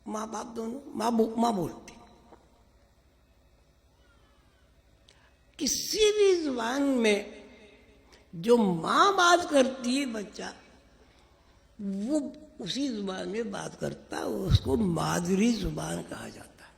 ماں باپ دونوں، ماں بولتی. کسی بھی زبان میں جو ماں بات کرتی ہے بچہ وہ اسی زبان میں بات کرتا ہے، اس کو مادری زبان کہا جاتا ہے.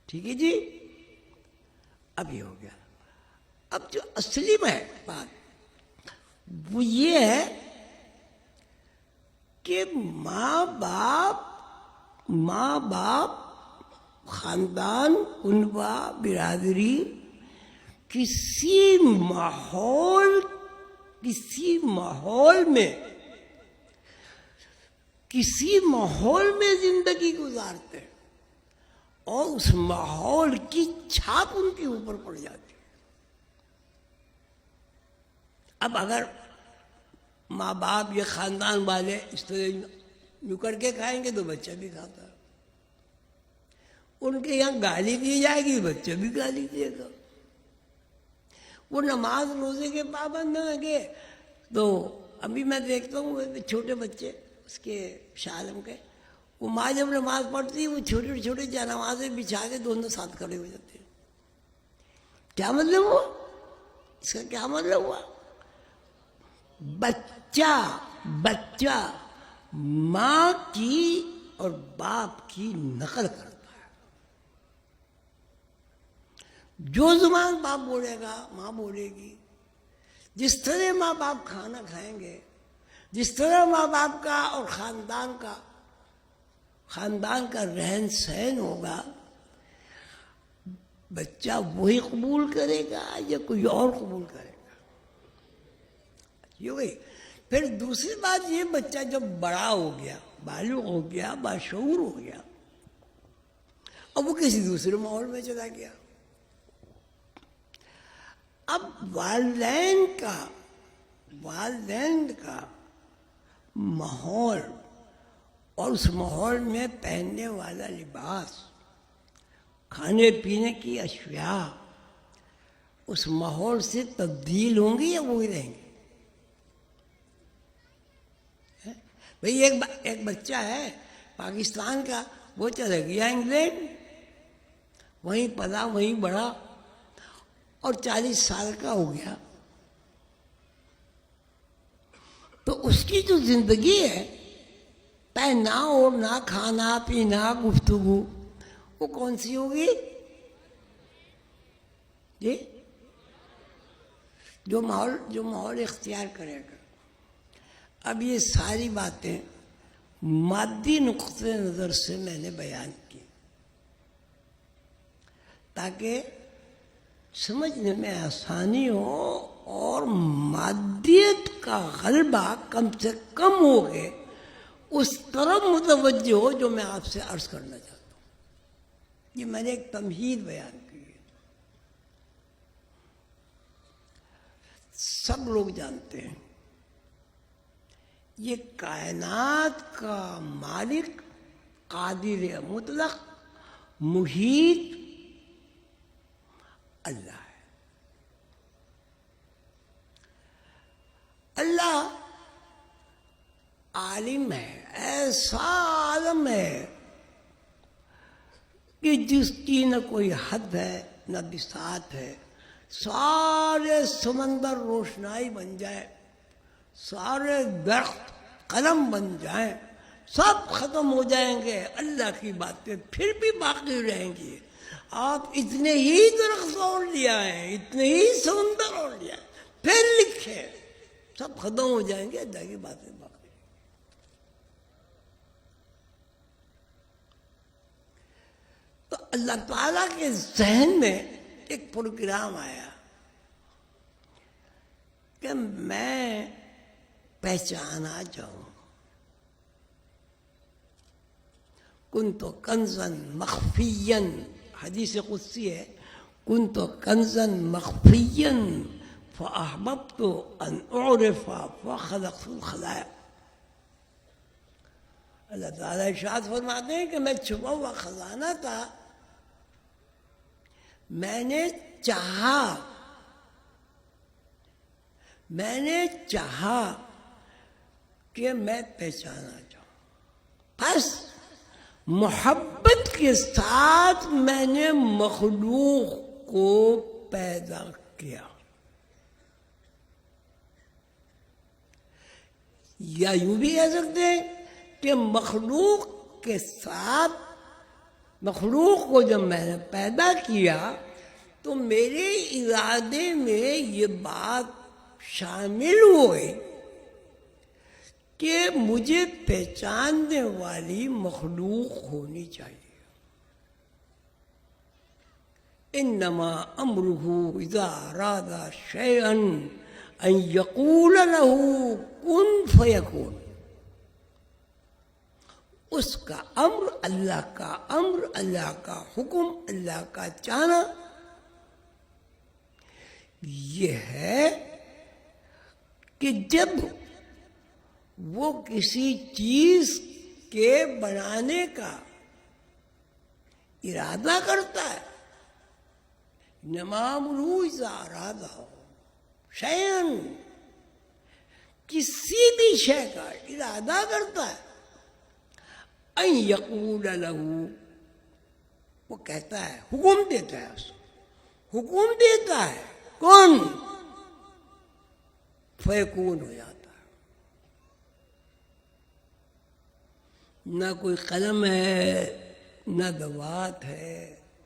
ٹھیک ہے جی. اب یہ ہو گیا. اب جو اصلی میں بات وہ یہ ہے کہ ماں باپ خاندان، کنبہ، برادری کسی ماحول میں زندگی گزارتے ہیں اور اس ماحول کی چھاپ ان کے اوپر پڑ جاتی ہے. اب اگر ماں باپ یا خاندان والے اس طرح نکڑ کے کھائیں گے تو بچہ بھی کھاتا ہے. ان کے یہاں گالی دی جائے گی بچہ بھی گالی دے گا. وہ نماز روزے کے پابند ہوں گے تو ابھی میں دیکھتا ہوں چھوٹے بچے اس کے شاہ عالم کے، وہ ماں جب نماز پڑھتی ہے وہ چھوٹے چھوٹے جا نمازیں بچھا کے دونوں ساتھ کھڑے ہو جاتے ہیں. کیا مطلب ہوا اس کا؟ کیا مطلب ہوا؟ بچہ ماں کی اور باپ کی نقل کرتا ہے. جو زبان باپ بولے گا ماں بولے گی. جس طرح ماں باپ کھانا کھائیں گے، جس طرح ماں باپ کا اور خاندان کا رہن سہن ہوگا، بچہ وہی قبول کرے گا یا کوئی اور قبول کرے گا. یہ وہی. پھر دوسری بات یہ، بچہ جب بڑا ہو گیا، بالغ ہو گیا، باشعور ہو گیا، اب وہ کسی دوسرے ماحول میں چلا گیا. اب والدین کا ماحول اور اس ماحول میں پہننے والا لباس، کھانے پینے کی اشیاء اس ماحول سے تبدیل ہوں گی یا وہی رہیں گے؟ بھئی ایک بچہ ہے پاکستان کا، وہ چلا گیا انگلینڈ، وہیں پلا وہیں بڑھا اور 40 سال کا ہو گیا. تو اس کی جو زندگی ہے، پہننا اوڑھنا، کھانا پینا، گفتگو، وہ کون سی ہوگی جی؟ جو ماحول اختیار کرے گا. اب یہ ساری باتیں مادی نقطۂ نظر سے میں نے بیان کی تاکہ سمجھنے میں آسانی ہو اور مادیت کا غلبہ کم سے کم ہو گئے اس طرف متوجہ ہو جو میں آپ سے عرض کرنا چاہتا ہوں. یہ میں نے ایک تمہید بیان کی ہے. سب لوگ جانتے ہیں یہ کائنات کا مالک، قادر مطلق، محیط اللہ ہے. اللہ عالم ہے، ایسا عالم ہے کہ جس کی نہ کوئی حد ہے نہ بساط ہے. سارے سمندر روشنائی بن جائے، سارے درخت قلم بن جائیں، سب ختم ہو جائیں گے، اللہ کی باتیں پھر بھی باقی رہیں گی. آپ اتنے ہی درخت اوڑھ لیا ہے، اتنے ہی سمندر اوڑھ لیا ہے، پھر لکھے سب ختم ہو جائیں گے، اللہ کی باتیں باقی. تو اللہ تعالیٰ کے ذہن میں ایک پروگرام آیا کہ میں پہچانا جاؤں. کنت کنزا مخفیا، حدیث قدسی ہے، کنت کنزا مخفیا فاحببت ان اعرف فخلقت الخلائق. اللہ تعالیٰ ارشاد فرماتے ہیں کہ میں چھپا ہوا خزانہ تھا، میں نے چاہا کہ میں پہچانا جاؤں. بس محبت کے ساتھ میں نے مخلوق کو پیدا کیا. یا یوں بھی کہہ سکتے ہیں کہ مخلوق کے ساتھ، مخلوق کو جب میں نے پیدا کیا تو میرے ارادے میں یہ بات شامل ہوئی کہ مجھے پہچاننے والی مخلوق ہونی چاہیے. انما امرہ اذا اراد شیئا ان یقول له کن فیکون. اس کا امر، اللہ کا امر، اللہ کا حکم، اللہ کا چاہنا یہ ہے کہ جب وہ کسی چیز کے بنانے کا ارادہ کرتا ہے، نمام روز ارادہ شیئن، کسی بھی شے کا ارادہ کرتا ہے، ان یقول لہو، وہ کہتا ہے، حکم دیتا ہے، اس کو حکم دیتا ہے کون، فیکون ہو جاتا ہے. نہ کوئی قلم ہے، نہ دوات ہے،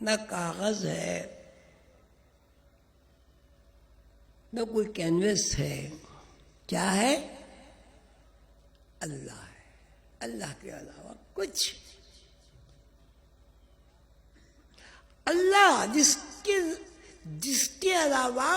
نہ کاغذ ہے، نہ کوئی کینوس ہے. کیا ہے؟ اللہ ہے. اللہ کے علاوہ کچھ. اللہ جس کے علاوہ،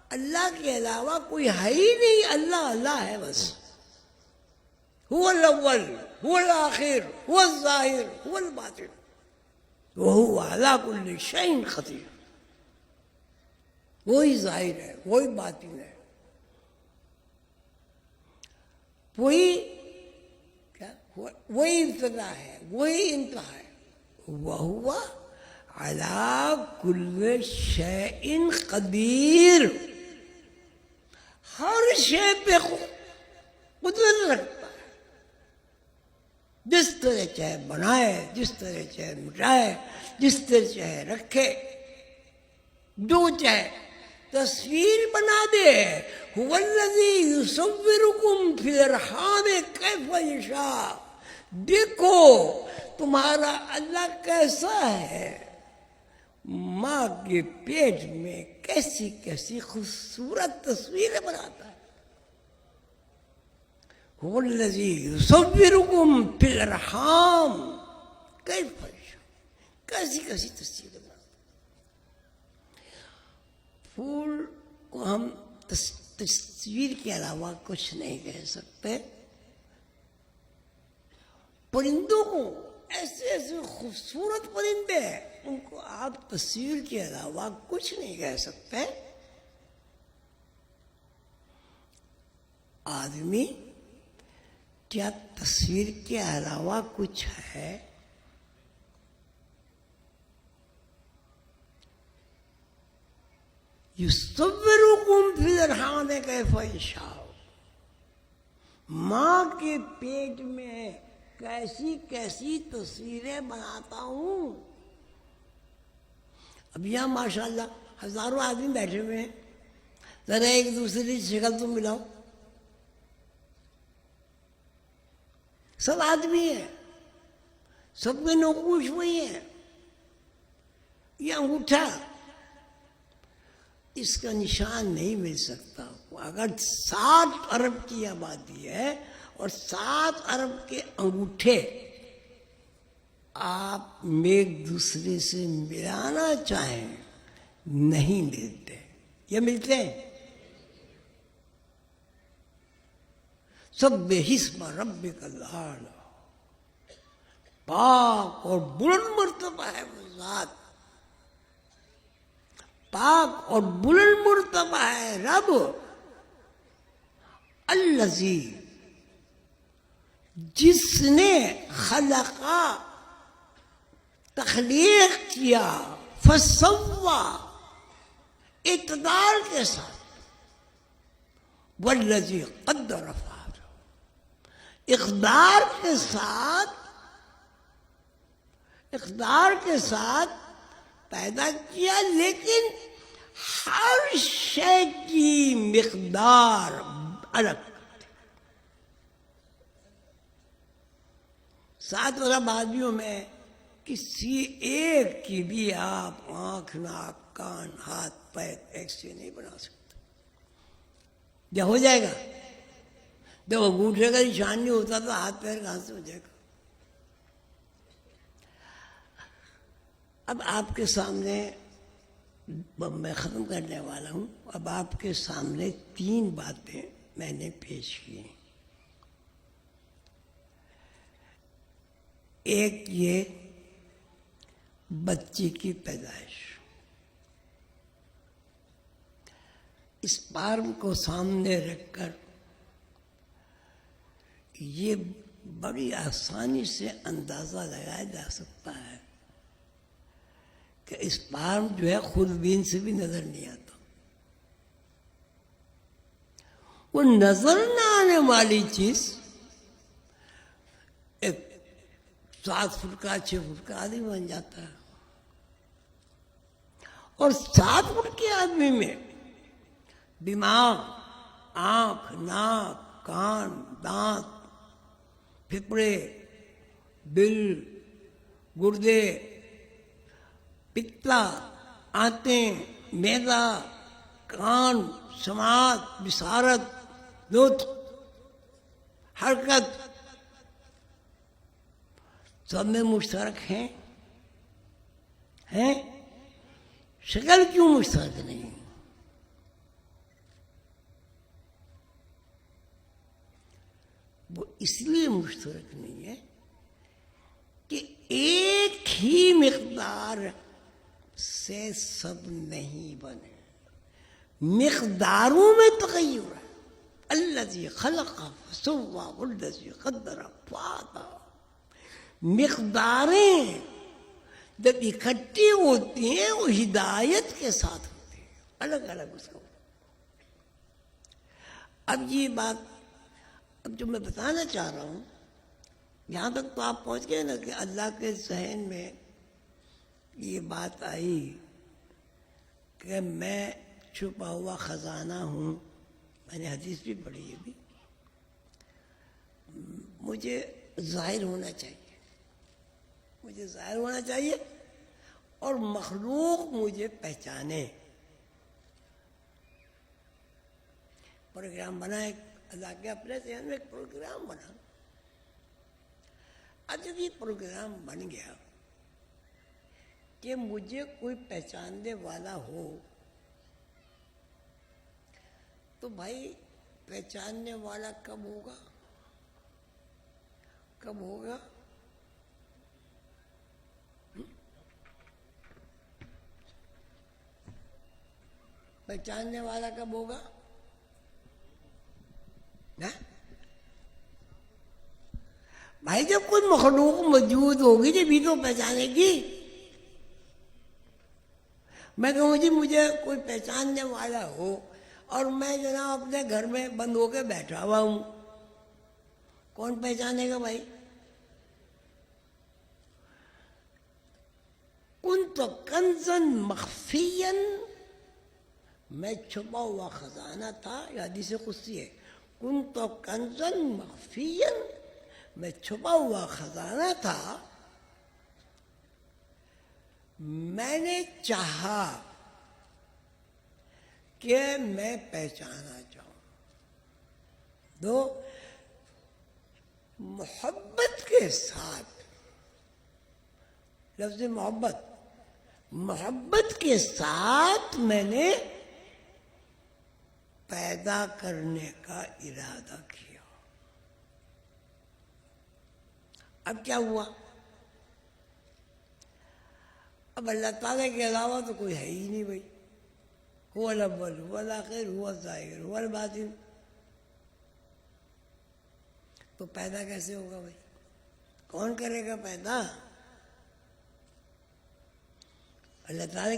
اللہ کے علاوہ کوئی ہے ہی نہیں. اللہ اللہ ہے بس. هو الاول، هو الاخر، هو الظاہر، هو الباطن، وهو على كل شيء قدیر. وہی ظاہر ہے، وہی باطن ہے، وہی ابتدا ہے، وہی انتہا ہے. وہو علی کل شیء قدیر. ہر شے پہ قدرت رکھتا ہے. جس طرح چاہے بنائے، جس طرح چاہے مٹائے، جس طرح چاہے رکھے، جو چاہے تصویر بنا دے. هو الذی یصورکم فی الارحام کیف یشاء. دیکھو تمہارا اللہ کیسا ہے، ماں کے پیٹ میں کیسی کیسی خوبصورت تصویریں بناتا ہے. هو الذی یصورکم فی الارحام کیف یشاء. کیسی کیسی تصویریں بناتا ہے. پھول کو ہم تصویر کے علاوہ کچھ نہیں کہہ سکتے. پرندوں کو، ایسے ایسے خوبصورت پرندے ہیں، ان کو آپ تصویر کے علاوہ کچھ نہیں کہہ سکتے. آدمی کیا تصویر کے علاوہ کچھ ہے؟ یصورکم فی الارحام کیف یشاء. ماں کے پیٹ میں کیسی کیسی تصویریں بناتا ہوں. اب یہاں ماشاءاللہ ہزاروں آدمی بیٹھے ہوئے ہیں، ذرا ایک دوسرے کی شکل تو ملاؤ. سب آدمی ہیں، سب میں نقوش وہی ہے. یہ انگوٹھا، اس کا نشان نہیں مل سکتا. اگر 7 ارب کی آبادی ہے اور 7 ارب کے انگوٹھے آپ ایک دوسرے سے ملانا چاہیں، نہیں ملتے. یہ ملتے ہیں؟ سبح اسم ربک الاعلی. پاک اور بلند مرتبہ ہے وہ ذات، پاک اور بلند مرتبہ ہے رب. الذی، جس نے خلقا، تخلیق کیا، فسوا، اقتدار کے ساتھ، والذی قدر فہدی، اقدار کے ساتھ اقدار کے ساتھ پیدا کیا، لیکن ہر شے کی مقدار الگ. سات ارب آدمیوں میں کسی ایک کی بھی آپ آنکھ، ناک، کان، ہاتھ، پیر ایک سے نہیں بنا سکتے. جب ہو جائے گا جب انگوٹھے کا نشان نہیں ہوتا تو ہاتھ پیر کہاں سے ہو جائے گا؟ اب آپ کے سامنے میں ختم کرنے والا ہوں. اب آپ کے سامنے 3 باتیں میں نے پیش کی. ایک یہ بچے کی پیدائش، اسپرم کو سامنے رکھ کر یہ بڑی آسانی سے اندازہ لگایا جا سکتا ہے کہ اسپرم جو ہے خوربین سے بھی نظر نہیں آتا. وہ نظر نہ آنے والی چیز ایک 7 فٹ کا 6 فٹ کا آدمی بن جاتا ہے. اور 7 فٹ کے آدمی میں دماغ، آنکھ، ناک، کان، دانت، پھپڑے، دل، گردے، پتلا، آنتیں، معدہ، کان، سماعت، بصارت، نطق، حرکت سب میں مشترک ہیں. شکل کیوں مشترک نہیں؟ وہ اس لیے مشترک نہیں ہے کہ ایک ہی مقدار سے سب نہیں بنے. مقداروں میں تغیر ہے. الذی خلق فسوی والذی قدر فہدی. مقداریں جب اکٹھی ہوتی ہیں وہ ہدایت کے ساتھ ہوتی ہیں، الگ الگ اس کو. اب یہ بات اب جو میں بتانا چاہ رہا ہوں، یہاں تک تو آپ پہنچ گئے نا کہ اللہ کے ذہن میں یہ بات آئی کہ میں چھپا ہوا خزانہ ہوں. میں نے حدیث بھی پڑھی ہے بھی. مجھے ظاہر ہونا چاہیے، مجھے ظاہر ہونا چاہیے اور مخلوق مجھے پہچانے. پروگرام بنا ایک اللہ کے اپنے ذہن میں ایک پروگرام بنا. اب جب یہ پروگرام بن گیا کہ مجھے کوئی پہچاننے والا ہو تو بھائی پہچاننے والا کب ہوگا؟ کب ہوگا؟ پہچاننے والا کب ہوگا؟ بھائی جب کوئی مخلوق موجود ہوگی جب بھی تو پہچانے گی. میں کہوں جی مجھے کوئی پہچاننے والا ہو اور میں جناب اپنے گھر میں بند ہو کے بیٹھا ہوا ہوں، کون پہچانے گا بھائی؟ کنت کنزا مخفیا، میں چھپا ہوا خزانہ تھا. یہ حدیث قدسی ہے. کنت کنزا مخفیا، میں چھپا ہوا خزانہ تھا. میں نے چاہا کہ میں پہچانا چاہوں. دو محبت کے ساتھ، لفظ محبت کے ساتھ میں نے پیدا کرنے کا ارادہ کیا. اب کیا ہوا؟ اب اللہ تعالیٰ کے علاوہ تو کوئی ہے ہی نہیں بھائی. هو الاول هو الاخر هو الظاہر هو الباطن. تو پیدا کیسے ہوگا بھائی؟ کون کرے گا پیدا؟ اللہ تعالیٰ کے